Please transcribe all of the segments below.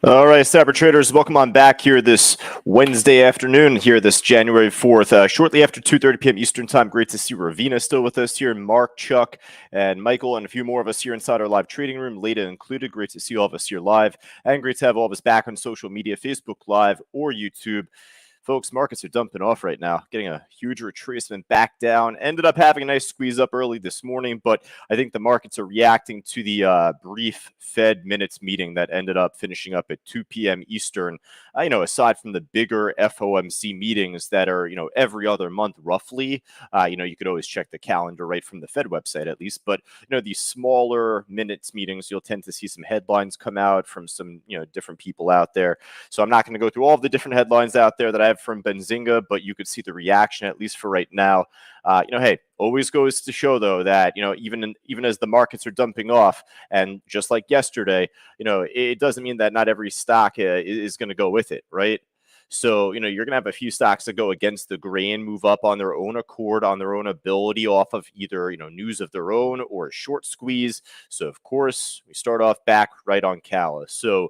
All right, Cyber Traders, welcome on back here this Wednesday afternoon, here this January 4th, shortly after 2:30 p.m. Eastern Time. Great to see Ravina still with us here, Mark, Chuck, and Michael, and a few more of us here inside our live trading room, Leda included. Great to see all of us here live, and great to have all of us back on social media, Facebook Live or YouTube. Folks, markets are dumping off right now, getting a huge retracement back down. Ended up having a nice squeeze up early this morning, but I think the markets are reacting to the brief Fed minutes meeting that ended up finishing up at 2 p.m. Eastern. Aside from the bigger FOMC meetings that are, every other month roughly, you could always check the calendar right from the Fed website at least. But, these smaller minutes meetings, you'll tend to see some headlines come out from some, different people out there. So I'm not going to go through all of the different headlines out there that I have from Benzinga, but you could see the reaction, at least for right now. Hey, always goes to show, though, that, even as the markets are dumping off, and just like yesterday, it doesn't mean that not every stock is going to go with it, right? So, you're going to have a few stocks that go against the grain, move up on their own accord, on their own ability, off of either, news of their own or a short squeeze. So, of course, we start off back right on Calla. So,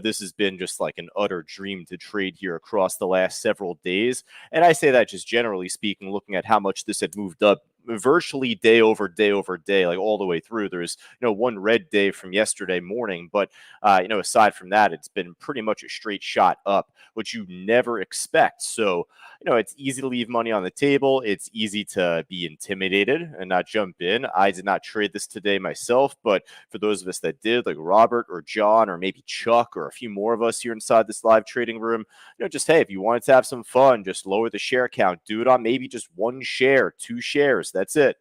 this has been just like an utter dream to trade here across the last several days. And I say that just generally speaking, looking at how much this had moved up virtually day over day over day, like all the way through. There's, one red day from yesterday morning, but, aside from that, it's been pretty much a straight shot up, which you never expect. So, it's easy to leave money on the table. It's easy to be intimidated and not jump in. I did not trade this today myself, but for those of us that did, like Robert or John or maybe Chuck or a few more of us here inside this live trading room, just, hey, if you wanted to have some fun, just lower the share count, do it on maybe just one share, 2 shares. That's it.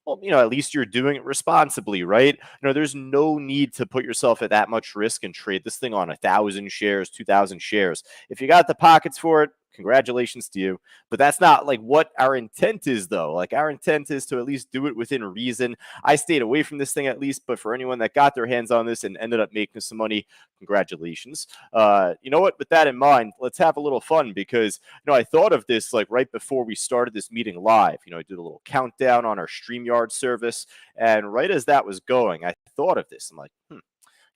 Well, at least you're doing it responsibly, right? There's no need to put yourself at that much risk and trade this thing on 1,000 shares, 2,000 shares. If you got the pockets for it, congratulations to you. But that's not like what our intent is, though. Like, our intent is to at least do it within reason. I stayed away from this thing at least, but for anyone that got their hands on this and ended up making some money, congratulations. You know what? With that in mind, let's have a little fun because, I thought of this like right before we started this meeting live. I did a little countdown on our StreamYard service. And right as that was going, I thought of this. I'm like,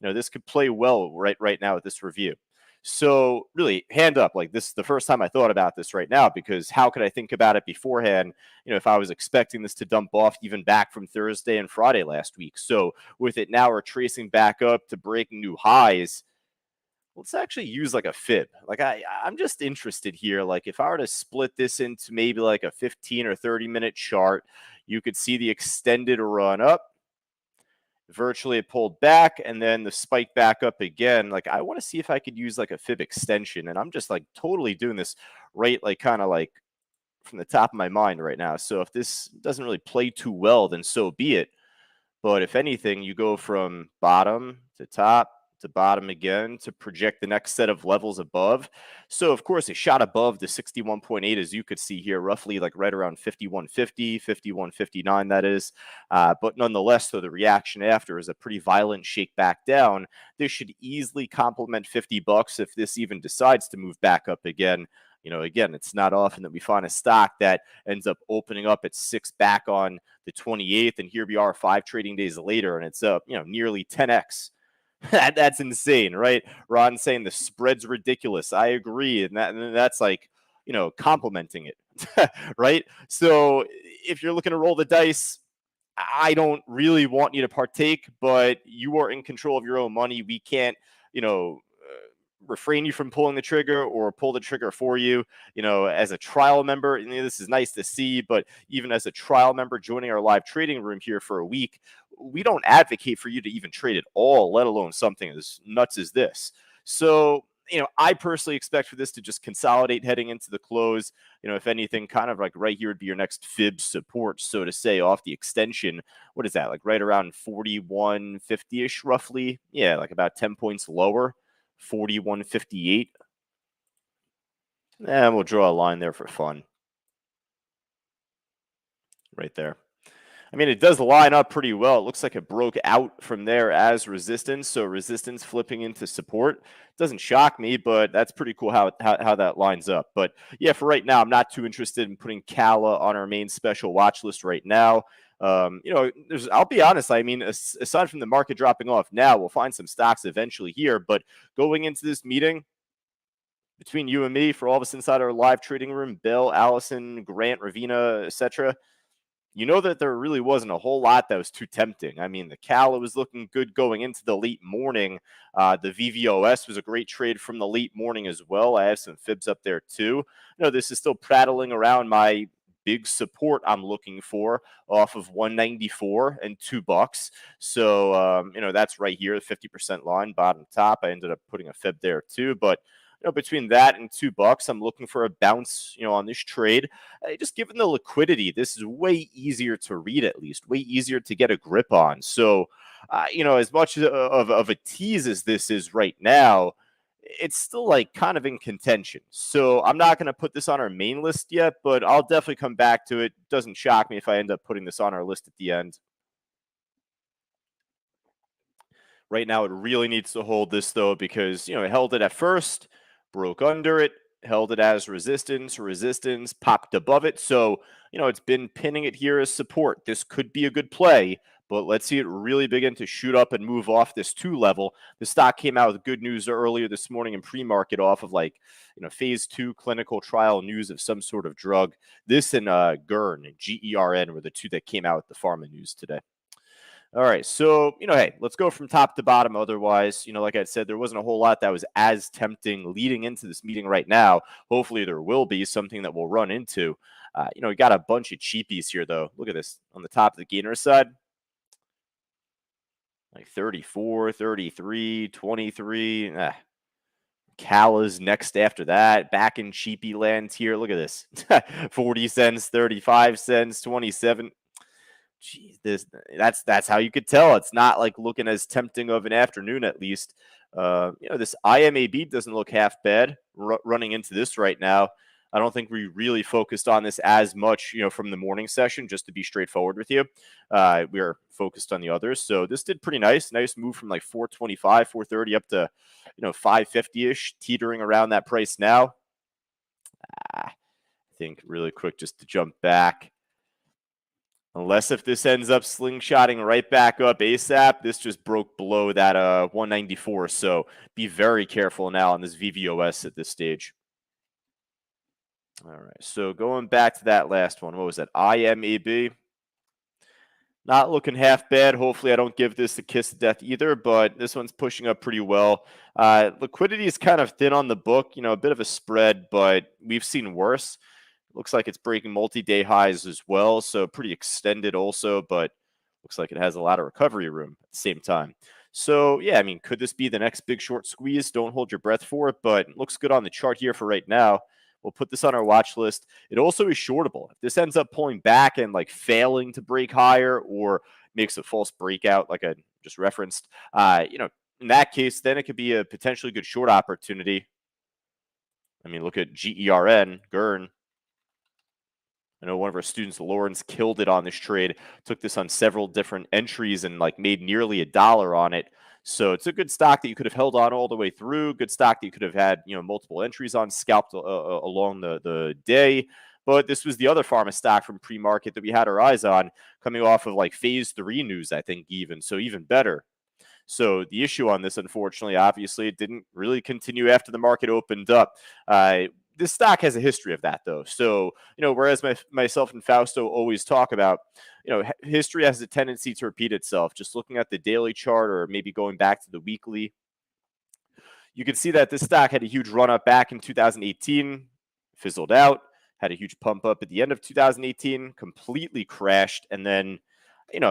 this could play well right now with this review. So really, hand up, like this is the first time I thought about this right now, because how could I think about it beforehand, if I was expecting this to dump off even back from Thursday and Friday last week. So with it now retracing back up to breaking new highs, let's actually use like a fib. Like I'm just interested here. Like if I were to split this into maybe like a 15 or 30-minute chart, you could see the extended run up. Virtually it pulled back and then the spike back up again. Like I want to see if I could use like a fib extension, and I'm just like totally doing this right, like kind of like from the top of my mind right now. So if this doesn't really play too well, then so be it. But if anything, you go from bottom to top to bottom again to project the next set of levels above. So, of course, it shot above the 61.8, as you could see here, roughly like right around 51.50, 51.59, that is. But nonetheless, though, the reaction after is a pretty violent shake back down. This should easily complement $50 if this even decides to move back up again. Again, it's not often that we find a stock that ends up opening up at 6 back on the 28th, and here we are 5 trading days later, and it's up, nearly 10x. That's insane, right? Ron saying the spread's ridiculous. I agree, and that's like, complimenting it, right? So if you're looking to roll the dice, I don't really want you to partake, but you are in control of your own money. We can't, refrain you from pulling the trigger or pull the trigger for you. As a trial member, and this is nice to see, but even as a trial member joining our live trading room here for a week, we don't advocate for you to even trade at all, let alone something as nuts as this. So, I personally expect for this to just consolidate heading into the close. If anything, kind of like right here would be your next fib support, so to say, off the extension. What is that? Like right around 41.50-ish roughly. Yeah, like about 10 points lower. 41.58. And we'll draw a line there for fun. Right there. I mean, it does line up pretty well. It looks like it broke out from there as resistance. So resistance flipping into support. Doesn't shock me, but that's pretty cool how that lines up. But yeah, for right now, I'm not too interested in putting Calla on our main special watch list right now. I'll be honest. I mean, aside from the market dropping off now, we'll find some stocks eventually here. But going into this meeting, between you and me, for all of us inside our live trading room, Bill, Allison, Grant, Ravina, etc., you know that there really wasn't a whole lot that was too tempting. I mean, the Cala was looking good going into the late morning. The VVOS was a great trade from the late morning as well. I have some fibs up there too. This is still prattling around my big support I'm looking for off of 194 and $2. So, that's right here, the 50% line, bottom top. I ended up putting a fib there too. But between that and $2, I'm looking for a bounce, on this trade. Just given the liquidity, this is way easier to read, at least way easier to get a grip on. So, as much of a tease as this is right now, it's still like kind of in contention. So I'm not going to put this on our main list yet, but I'll definitely come back to it. Doesn't shock me if I end up putting this on our list at the end. Right now, it really needs to hold this, though, because, it held it at first, broke under it, held it as resistance, popped above it. So, it's been pinning it here as support. This could be a good play, but let's see it really begin to shoot up and move off this 2 level. The stock came out with good news earlier this morning in pre-market off of phase 2 clinical trial news of some sort of drug. This and GERN, GERN, were the 2 that came out with the pharma news today. All right. So, hey, let's go from top to bottom. Otherwise, like I said, there wasn't a whole lot that was as tempting leading into this meeting right now. Hopefully there will be something that we'll run into. We got a bunch of cheapies here, though. Look at this on the top of the gainer side. Like 34, 33, 23. Cala's next after that. Back in cheapy lands here. Look at this. 40 cents, 35 cents, 27. Geez, that's how you could tell. It's not like looking as tempting of an afternoon, at least. This IMAB doesn't look half bad running into this right now. I don't think we really focused on this as much, from the morning session, just to be straightforward with you. We are focused on the others. So this did pretty nice. Nice move from like 425, 430 up to, 550-ish, teetering around that price now. I think really quick just to jump back. Unless if this ends up slingshotting right back up ASAP, this just broke below that 194. So be very careful now on this VVOS at this stage. All right. So going back to that last one, what was that? IMAB. Not looking half bad. Hopefully I don't give this a kiss of death either, but this one's pushing up pretty well. Liquidity is kind of thin on the book, a bit of a spread, but we've seen worse. Looks like it's breaking multi-day highs as well, so pretty extended also, but looks like it has a lot of recovery room at the same time. So, yeah, I mean, could this be the next big short squeeze? Don't hold your breath for it, but it looks good on the chart here for right now. We'll put this on our watch list. It also is shortable. If this ends up pulling back and failing to break higher or makes a false breakout like I just referenced, in that case, then it could be a potentially good short opportunity. I mean, look at GERN. I know one of our students, Lawrence, killed it on this trade, took this on several different entries and made nearly $1 on it. So it's a good stock that you could have held on all the way through. Good stock that you could have had, multiple entries on, scalped along the day. But this was the other pharma stock from pre-market that we had our eyes on, coming off of phase 3 news, I think, even. So even better. So the issue on this, unfortunately, obviously, it didn't really continue after the market opened up. This stock has a history of that, though. So, whereas myself and Fausto always talk about, history has a tendency to repeat itself. Just looking at the daily chart or maybe going back to the weekly, you can see that this stock had a huge run up back in 2018, fizzled out, had a huge pump up at the end of 2018, completely crashed, and then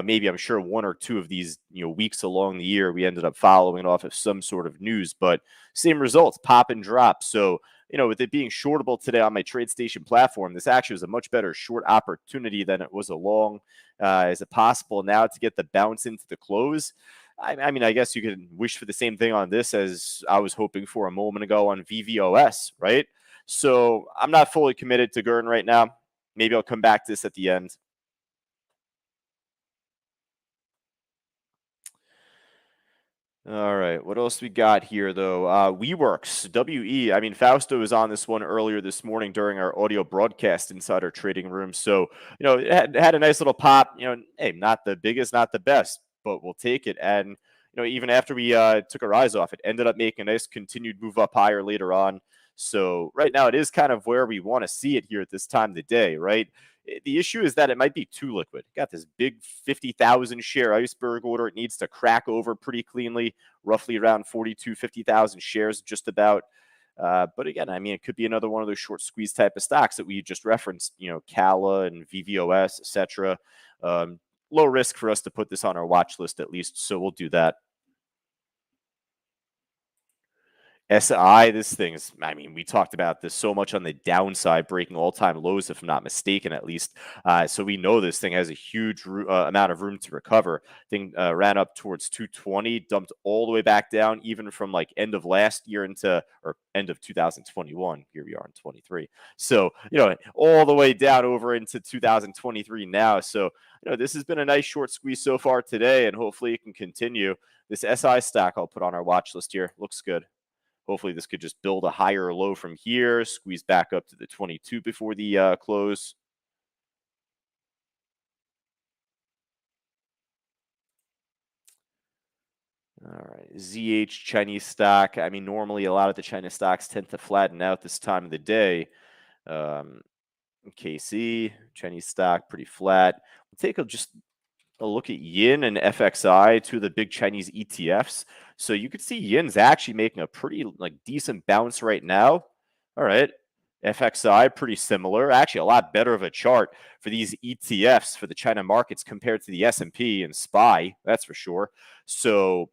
maybe I'm sure 1 or 2 of these, weeks along the year, we ended up following it off of some sort of news, but same results, pop and drop. So, with it being shortable today on my TradeStation platform, this actually was a much better short opportunity than it was a long. Is it possible now to get the bounce into the close? I mean, I guess you could wish for the same thing on this as I was hoping for a moment ago on VVOS, right? So I'm not fully committed to GERN right now. Maybe I'll come back to this at the end. All right. What else we got here, though? WeWorks, WE. I mean, Fausto was on this one earlier this morning during our audio broadcast inside our trading room. So, it had a nice little pop. Hey, not the biggest, not the best, but we'll take it. And, even after we took our eyes off it, ended up making a nice continued move up higher later on. So, right now, it is kind of where we want to see it here at this time of the day, right? The issue is that it might be too liquid. Got this big 50,000 share iceberg order. It needs to crack over pretty cleanly, roughly around 42, 50,000 shares, just about. But again, I mean, it could be another one of those short squeeze type of stocks that we just referenced, Cala and VVOS, etc. Um, Low risk for us to put this on our watch list at least. So we'll do that. SI, this thing's, I mean, we talked about this so much on the downside, breaking all time lows, if I'm not mistaken, at least. So we know this thing has a huge amount of room to recover. Thing ran up towards 220, dumped all the way back down, even from like end of last year into, or end of 2021. Here we are in 23. So, all the way down over into 2023 now. So, this has been a nice short squeeze so far today, and hopefully it can continue. This SI stack I'll put on our watch list here looks good. Hopefully, this could just build a higher low from here, squeeze back up to the 22 before the close. All right, ZH Chinese stock. I mean, normally a lot of the China stocks tend to flatten out this time of the day. Um, KC Chinese stock pretty flat. We'll take just a look at Yin and FXI, two of the big Chinese ETFs. So you could see Yin's actually making a pretty decent bounce right now. All right. FXI pretty similar, actually a lot better of a chart for these ETFs for the China markets compared to the S&P and SPY, that's for sure. So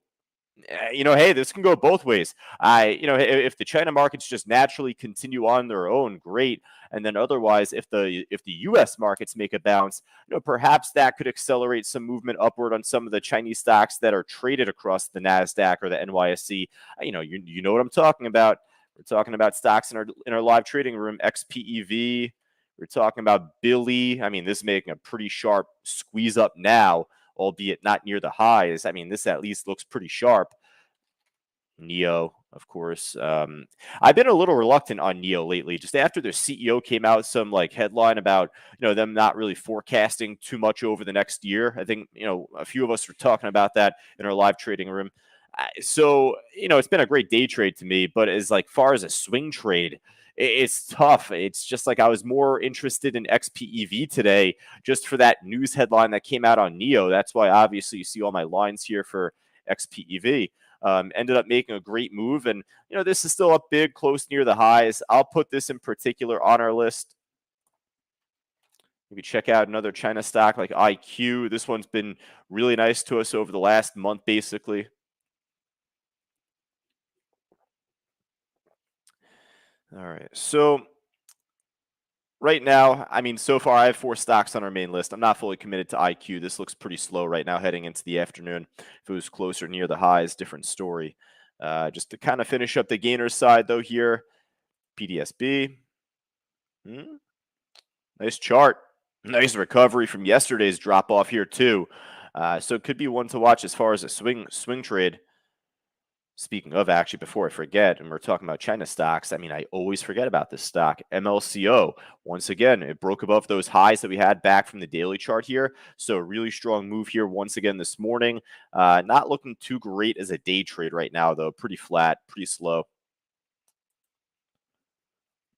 hey, this can go both ways. If the China markets just naturally continue on their own, great. And then otherwise, if the U.S. markets make a bounce, perhaps that could accelerate some movement upward on some of the Chinese stocks that are traded across the Nasdaq or the NYSE. You know what I'm talking about. We're talking about stocks in our live trading room, XPEV. We're talking about Billy. I mean, this is making a pretty sharp squeeze up now, albeit not near the highs. I mean, this at least looks pretty sharp. Neo, of course. I've been a little reluctant on Neo lately, just after their CEO came out some headline about them not really forecasting too much over the next year. I think a few of us were talking about that in our live trading room. So it's been a great day trade to me, but as far as a swing trade, it's tough. It's just I was more interested in XPEV today just for that news headline that came out on Neo. That's why obviously you see all my lines here for XPEV. Ended up making a great move, and this is still up big, close near the highs. I'll put this in particular on our list. Maybe check out another China stock like IQ. This one's been really nice to us over the last month, basically. All right, so right now, I mean, so far I have 4 stocks on our main list. I'm not fully committed to IQ. This looks pretty slow right now heading into the afternoon. If it was closer near the highs, different story. Just to kind of finish up the gainer side, though, here, PDSB. Nice chart. Nice recovery from yesterday's drop off here, too. So it could be one to watch as far as a swing trade. Speaking of, actually, before I forget, and we're talking about China stocks, I mean, I always forget about this stock, MLCO. Once again, it broke above those highs that we had back from the daily chart here. So really strong move here once again this morning. Not looking too great as a day trade right now, though. Pretty flat, pretty slow.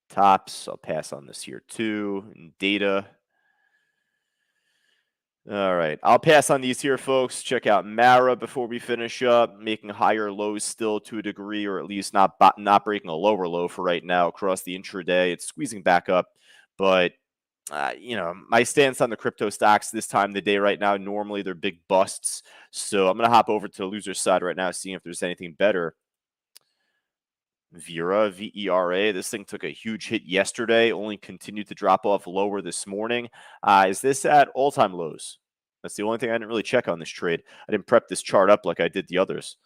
Tops, I'll pass on this here too. And data. All right, I'll pass on these here, folks. Check out Mara before we finish up, making higher lows still to a degree, or at least not breaking a lower low for right now across the intraday. It's squeezing back up, but my stance on the crypto stocks this time of the day right now, normally they're big busts. So I'm gonna hop over to the loser side right now, seeing if there's anything better. Vera, VERA. This thing took a huge hit yesterday, only continued to drop off lower this morning. Is this at all-time lows? That's the only thing I didn't really check on this trade. I didn't prep this chart up like I did the others.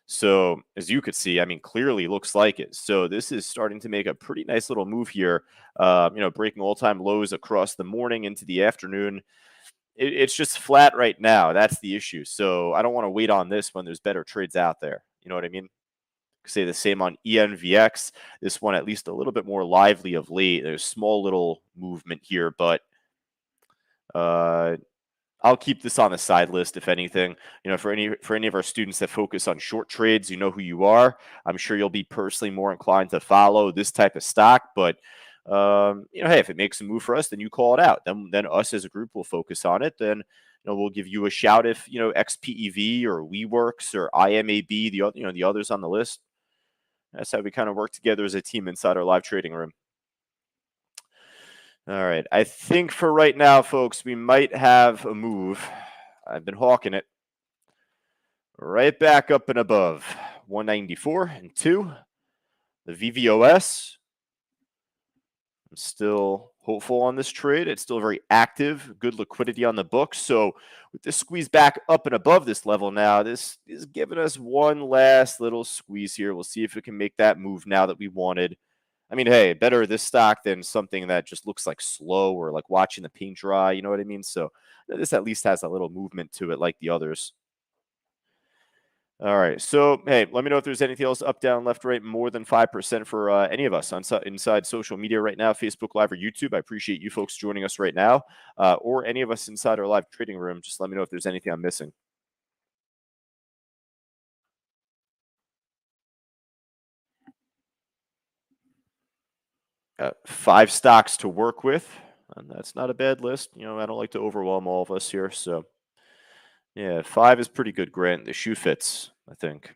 So as you could see, I mean, clearly looks like it. So this is starting to make a pretty nice little move here, breaking all-time lows across the morning into the afternoon. it's just flat right now. That's the issue. So I don't want to wait on this when there's better trades out there. You know what I mean? Say the same on ENVX. This one at least a little bit more lively of late. There's small little movement here, but uh, I'll keep this on the side list if anything. You know, for any of our students that focus on short trades, you know who you are. I'm sure you'll be personally more inclined to follow this type of stock, but you know, hey, if it makes a move for us, then you call it out. Then us as a group will focus on it. Then we'll give you a shout if XPEV or WeWorks or IMAB, the others on the list. That's how we kind of work together as a team inside our live trading room. All right. I think for right now, folks, we might have a move. I've been hawking it. Right back up and above 194 and 2. The VVOS. I'm still hopeful on this trade. It's still very active, good liquidity on the books. So with this squeeze back up and above this level now, this is giving us one last little squeeze here. We'll see if we can make that move now that we wanted. I mean, hey, better this stock than something that just looks like slow or like watching the paint dry. You know what I mean? So this at least has a little movement to it like the others. All right. So, hey, let me know if there's anything else up, down, left, right, more than 5% for any of us inside social media right now, Facebook Live or YouTube. I appreciate you folks joining us right now, or any of us inside our live trading room. Just let me know if there's anything I'm missing. Got 5 stocks to work with, and that's not a bad list. You know, I don't like to overwhelm all of us here. So, yeah, 5 is pretty good, Grant. The shoe fits, I think.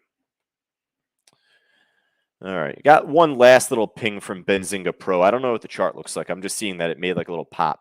All right. Got one last little ping from Benzinga Pro. I don't know what the chart looks like. I'm just seeing that it made like a little pop.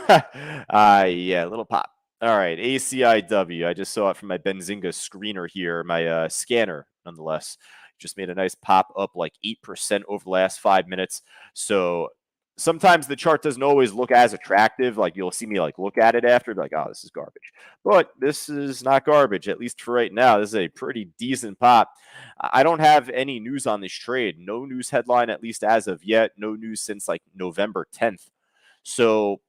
Yeah, a little pop. All right. ACIW. I just saw it from my Benzinga screener here, my scanner, nonetheless. Just made a nice pop up like 8% over the last 5 minutes. So sometimes the chart doesn't always look as attractive. Like you'll see me like look at it after, be like, oh, this is garbage. But this is not garbage, at least for right now. This is a pretty decent pop. I don't have any news on this trade. No news headline, at least as of yet. No news since like November 10th. So,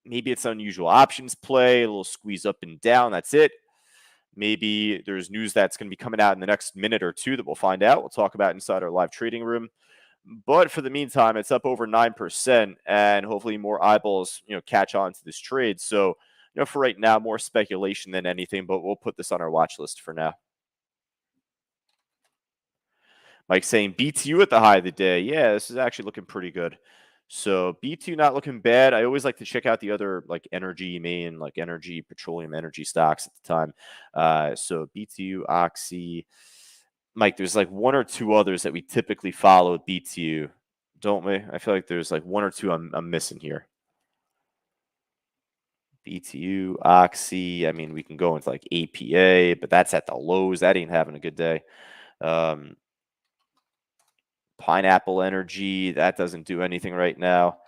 maybe it's unusual options play, a little squeeze up and down. That's it. Maybe there's news that's going to be coming out in the next minute or two that we'll find out. We'll talk about inside our live trading room. But for the meantime, it's up over 9%, and hopefully more eyeballs, catch on to this trade. So, for right now, more speculation than anything, but we'll put this on our watch list for now. Mike saying BTU at the high of the day. Yeah, this is actually looking pretty good. So BTU not looking bad. I always like to check out the other like energy main, like energy, petroleum energy stocks at the time. So BTU, Oxy. Mike, there's like one or two others that we typically follow at BTU, don't we? I feel like there's like one or two I'm missing here. BTU, Oxy. I mean, we can go into like APA, but that's at the lows. That ain't having a good day. Pineapple Energy, that doesn't do anything right now.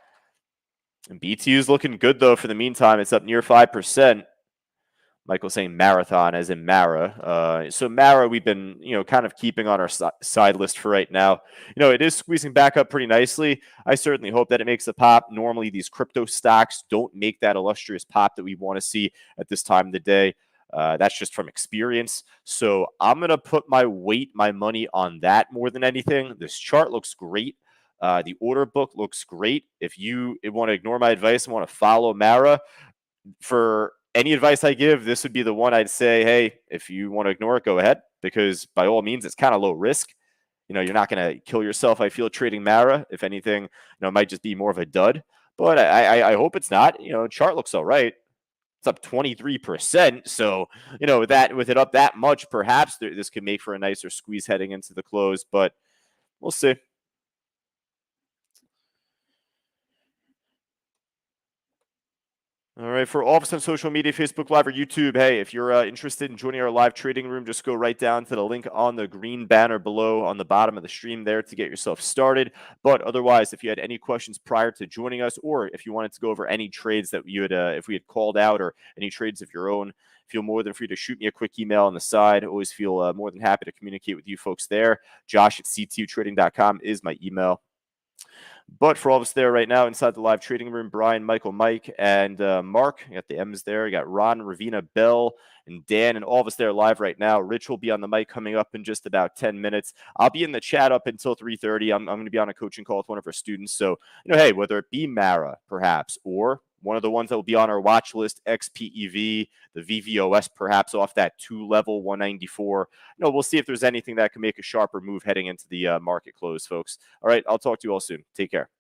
And BTU is looking good, though, for the meantime. It's up near 5%. Michael saying marathon as in Mara. So Mara, we've been, kind of keeping on our side list for right now. It is squeezing back up pretty nicely. I certainly hope that it makes a pop. Normally, these crypto stocks don't make that illustrious pop that we want to see at this time of the day. That's just from experience. So I'm going to put my money on that more than anything. This chart looks great. The order book looks great. If you want to ignore my advice and want to follow Mara, for any advice I give, this would be the one I'd say, hey, if you want to ignore it, go ahead, because by all means, it's kind of low risk. You're not going to kill yourself, I feel, trading Mara. If anything, it might just be more of a dud. But I hope it's not. Chart looks all right. It's up 23%. So, with it up that much, perhaps this could make for a nicer squeeze heading into the close, but we'll see. All right, for all of us on social media, Facebook Live or YouTube, hey, if you're interested in joining our live trading room, just go right down to the link on the green banner below on the bottom of the stream there to get yourself started. But otherwise, if you had any questions prior to joining us, or if you wanted to go over any trades that you had, if we had called out, or any trades of your own, feel more than free to shoot me a quick email on the side. Always feel more than happy to communicate with you folks there. Josh at ctutrading.com is my email. But for all of us there right now inside the live trading room, Brian, Michael, Mike, and Mark, you got the M's there. You got Ron, Ravina, Bell, and Dan, and all of us there live right now. Rich will be on the mic coming up in just about 10 minutes. I'll be in the chat up until 3:30. I'm going to be on a coaching call with one of our students. So, hey, whether it be Mara, perhaps, or one of the ones that will be on our watch list, XPEV, the VVOS, perhaps off that 2-level 194. We'll see if there's anything that can make a sharper move heading into the market close, folks. All right, I'll talk to you all soon. Take care.